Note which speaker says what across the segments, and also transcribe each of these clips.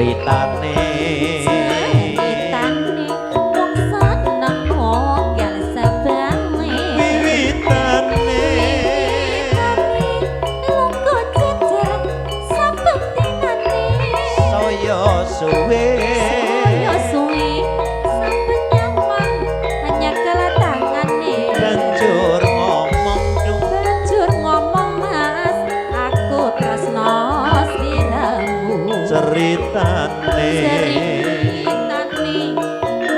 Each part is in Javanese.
Speaker 1: ceritane
Speaker 2: wong seneng gak sabane
Speaker 1: wiwitane
Speaker 2: lungguh cecek saben dinane
Speaker 1: saya suwe
Speaker 2: saya suwe saben nyaman hanya kelatangane
Speaker 1: banjur ngomong
Speaker 2: banjur ngomong mas aku tresno sliramu
Speaker 1: ceritane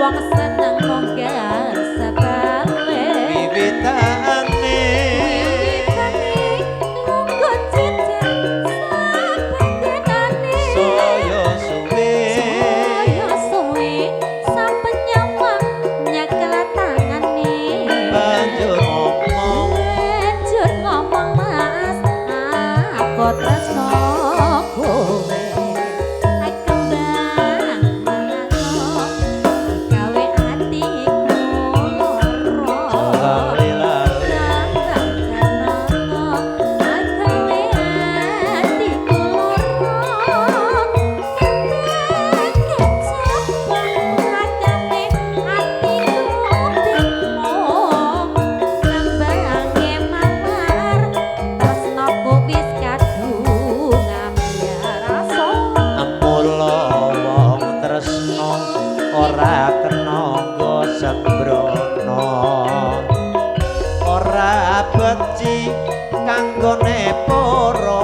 Speaker 2: wong seneng mong gak sabane
Speaker 1: wiwitane
Speaker 2: lungguh cecek saben dinane
Speaker 1: saya suwe
Speaker 2: saben nyaman nyekel tangane
Speaker 1: banjur
Speaker 2: ngomong mas aku tresno kowe kembang mango gawe atiku loro
Speaker 1: ora kena nggo sembrono ora beci kanggone para